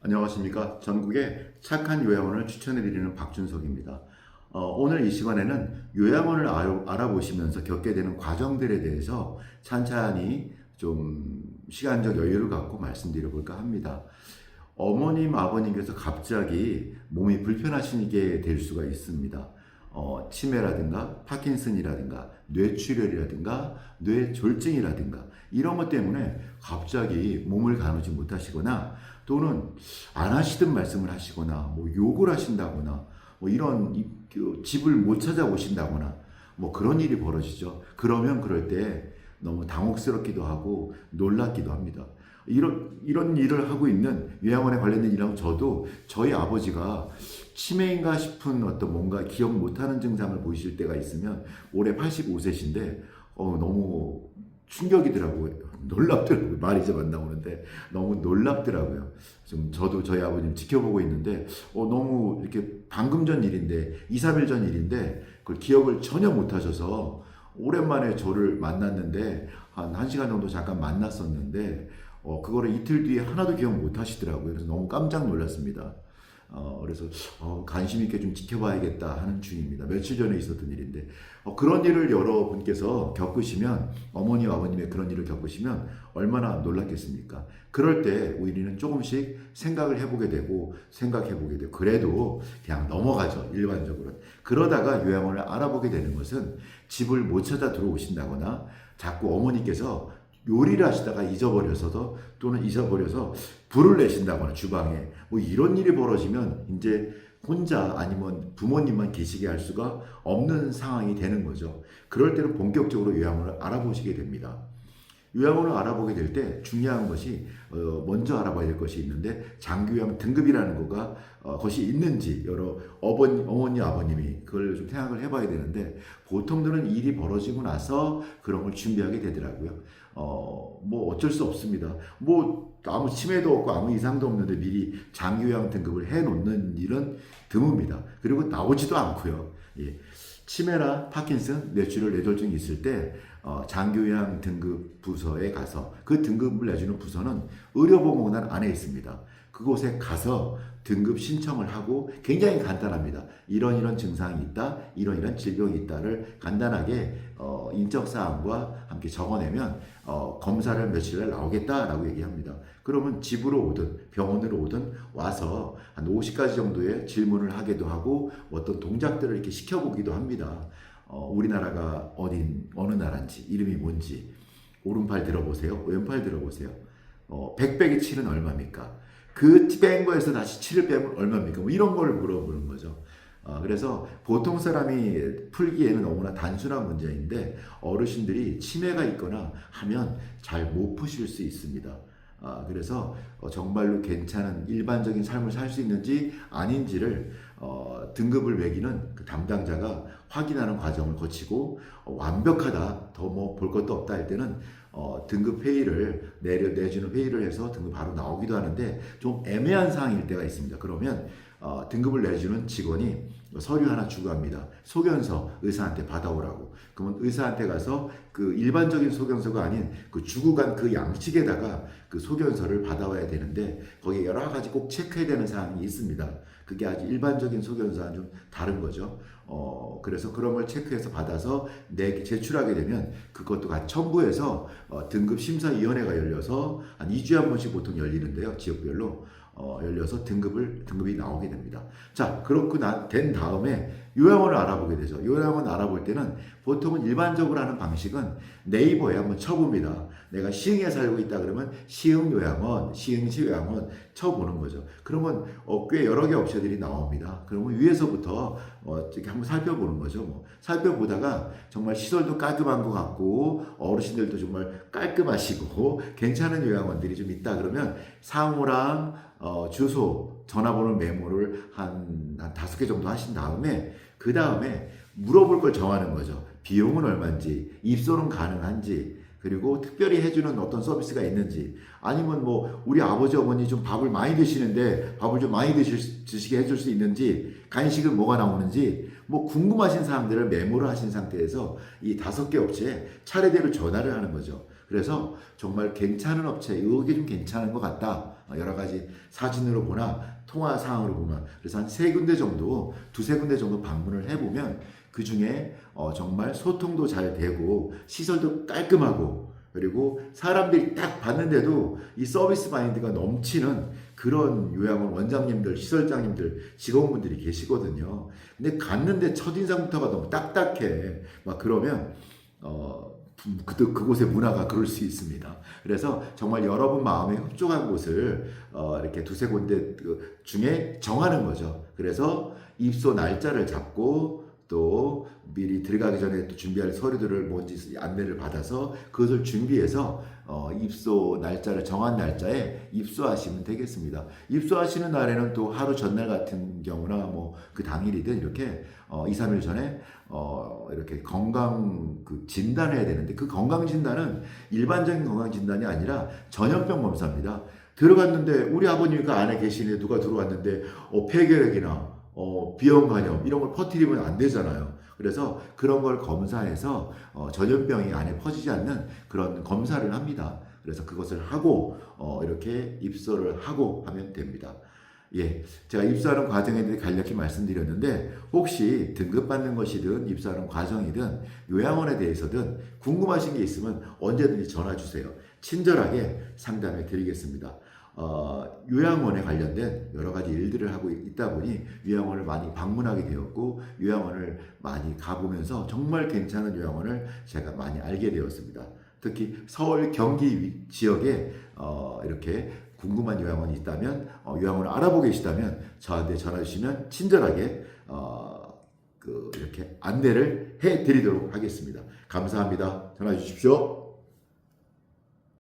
안녕하십니까. 전국의 착한 요양원을 추천해드리는 박준석입니다. 오늘 이 시간에는 요양원을 알아보시면서 겪게 되는 과정들에 대해서 찬찬히 좀 시간적 여유를 갖고 말씀드려 볼까 합니다. 어머님, 아버님께서 갑자기 몸이 불편하시게 될 수가 있습니다. 치매라든가 파킨슨이라든가 뇌출혈이라든가 뇌졸중이라든가 이런 것 때문에 갑자기 몸을 가누지 못하시거나 또는 안 하시던 말씀을 하시거나 뭐 욕을 하신다거나 뭐 이런 집을 못 찾아오신다거나 뭐 그런 일이 벌어지죠. 그러면 그럴 때 너무 당혹스럽기도 하고 놀랍기도 합니다. 이런 일을 하고 있는 요양원에 관련된 일하고 저도 저희 아버지가 치매인가 싶은 어떤 뭔가 기억 못하는 증상을 보이실 때가 있으면 올해 85세신데 너무 충격이더라고요. 놀랍더라고요. 말이 잘 안 나오는데 너무 놀랍더라고요. 지금 저도 저희 아버님 지켜보고 있는데 너무 이렇게 방금 전 일인데 2, 3일 전 일인데 그걸 기억을 전혀 못 하셔서 오랜만에 저를 만났는데 한 1시간 정도 잠깐 만났었는데 그거를 이틀 뒤에 하나도 기억 못 하시더라고요. 그래서 너무 깜짝 놀랐습니다. 그래서 관심 있게 좀 지켜봐야겠다 하는 중입니다. 며칠 전에 있었던 일인데 그런 일을 여러분께서 겪으시면 어머니 아버님의 그런 일을 겪으시면 얼마나 놀랐겠습니까? 그럴 때 우리는 조금씩 생각을 해보게 되고 그래도 그냥 넘어가죠. 일반적으로. 그러다가 요양원을 알아보게 되는 것은 집을 못 찾아 들어오신다거나 자꾸 어머니께서 요리를 하시다가 잊어버려서 불을 내신다거나 주방에 뭐 이런 일이 벌어지면 이제 혼자 아니면 부모님만 계시게 할 수가 없는 상황이 되는 거죠. 그럴 때는 본격적으로 요양원을 알아보시게 됩니다. 요양원을 알아보게 될 때 중요한 것이 먼저 알아봐야 될 것이 있는데 장기요양 등급이라는 것이 있는지 여러 어머니 아버님이 그걸 좀 생각을 해봐야 되는데 보통들은 일이 벌어지고 나서 그런 걸 준비하게 되더라고요. 뭐 어쩔 수 없습니다. 뭐 아무 치매도 없고 아무 이상도 없는데 미리 장기요양 등급을 해놓는 일은 드뭅니다. 그리고 나오지도 않고요. 예. 치매나 파킨슨, 뇌출혈, 뇌졸중이 있을 때 장기요양 등급 부서에 가서 그 등급을 내주는 부서는 의료보건공단 안에 있습니다. 그곳에 가서 등급 신청을 하고 굉장히 간단합니다. 이런 증상이 있다, 이런 질병이 있다를 간단하게 인적사항과 함께 적어내면 검사를 며칠날 나오겠다라고 얘기합니다. 그러면 집으로 오든 병원으로 오든 와서 한 50가지 정도의 질문을 하기도 하고 어떤 동작들을 이렇게 시켜보기도 합니다. 우리나라가 어느 나라인지, 이름이 뭔지, 오른팔 들어보세요, 왼팔 들어보세요. 100 빼기 7은 얼마입니까? 그 뺀 거에서 다시 7을 빼면 얼마입니까? 뭐 이런 걸 물어보는 거죠. 그래서 보통 사람이 풀기에는 너무나 단순한 문제인데 어르신들이 치매가 있거나 하면 잘 못 푸실 수 있습니다. 그래서 정말로 괜찮은 일반적인 삶을 살 수 있는지 아닌지를 등급을 매기는 그 담당자가 확인하는 과정을 거치고 완벽하다, 더 뭐 볼 것도 없다 할 때는 등급 회의를 내주는 회의를 해서 등급 바로 나오기도 하는데 좀 애매한 상황일 때가 있습니다. 그러면 등급을 내주는 직원이 서류 하나 주고 합니다. 소견서 의사한테 받아오라고. 그러면 의사한테 가서 그 일반적인 소견서가 아닌 그 주고 간 그 양식에다가 그 소견서를 받아와야 되는데 거기에 여러 가지 꼭 체크해야 되는 사항이 있습니다. 그게 아주 일반적인 소견서와는 좀 다른 거죠. 그래서 그런 걸 체크해서 받아서 제출하게 되면 그것도 같이 첨부해서 등급 심사위원회가 열려서 한 2주에 한 번씩 보통 열리는데요. 지역별로 열려서 등급이 나오게 됩니다. 자, 그렇고 된 다음에 요양원을 알아보게 되죠. 요양원 알아볼 때는 보통은 일반적으로 하는 방식은 네이버에 한번 쳐봅니다. 내가 시흥에 살고 있다 그러면 시흥요양원, 시흥시 요양원 쳐보는 거죠. 그러면 꽤 여러 개 옵션들이 나옵니다. 그러면 위에서부터 이렇게 한번 살펴보는 거죠. 뭐 살펴보다가 정말 시설도 깔끔한 것 같고 어르신들도 정말 깔끔하시고 괜찮은 요양원들이 좀 있다 그러면 상호랑 주소, 전화번호 메모를 한 5개 정도 하신 다음에 그 다음에 물어볼 걸 정하는 거죠. 비용은 얼마인지, 입소는 가능한지, 그리고 특별히 해주는 어떤 서비스가 있는지, 아니면 뭐 우리 아버지 어머니 좀 밥을 많이 드시는데 밥을 좀 많이 드시게 해줄 수 있는지, 간식은 뭐가 나오는지 뭐 궁금하신 사항들을 메모를 하신 상태에서 이 5개 업체에 차례대로 전화를 하는 거죠. 그래서 정말 괜찮은 업체, 이게 좀 괜찮은 것 같다 여러 가지 사진으로 보나 통화 사항으로 보나 그래서 한 세 군데 정도, 두세 군데 정도 방문을 해보면 그 중에 정말 소통도 잘 되고 시설도 깔끔하고 그리고 사람들이 딱 봤는데도 이 서비스 마인드가 넘치는 그런 요양원 원장님들, 시설장님들, 직원분들이 계시거든요. 근데 갔는데 첫인상부터가 너무 딱딱해. 막 그러면 그곳의 문화가 그럴 수 있습니다. 그래서 정말 여러분 마음에 흡족한 곳을 이렇게 두세 군데 중에 정하는 거죠. 그래서 입소 날짜를 잡고 또 미리 들어가기 전에 또 준비할 서류들을 뭔지 안내를 받아서 그것을 준비해서 입소 날짜를 정한 날짜에 입소하시면 되겠습니다. 입소하시는 날에는 또 하루 전날 같은 경우나 뭐 그 당일이든 이렇게 2, 3일 전에 이렇게 건강 진단해야 되는데 그 건강 진단은 일반적인 건강 진단이 아니라 전염병 검사입니다. 들어갔는데 우리 아버님이 그 안에 계시는데 누가 들어왔는데 폐결핵이나 비형 간염 이런 걸 퍼뜨리면 안 되잖아요. 그래서 그런 걸 검사해서 전염병이 안에 퍼지지 않는 그런 검사를 합니다. 그래서 그것을 하고 이렇게 입소를 하고 하면 됩니다. 예, 제가 입소하는 과정에 대해 간략히 말씀드렸는데 혹시 등급받는 것이든 입소하는 과정이든 요양원에 대해서든 궁금하신 게 있으면 언제든지 전화 주세요. 친절하게 상담해 드리겠습니다. 요양원에 관련된 여러 가지 일들을 하고 있다 보니 요양원을 많이 방문하게 되었고 요양원을 많이 가보면서 정말 괜찮은 요양원을 제가 많이 알게 되었습니다. 특히 서울 경기 지역에 이렇게 궁금한 요양원이 있다면 요양원을 알아보고 계시다면 저한테 전화 주시면 친절하게 이렇게 안내를 해 드리도록 하겠습니다. 감사합니다. 전화 주십시오.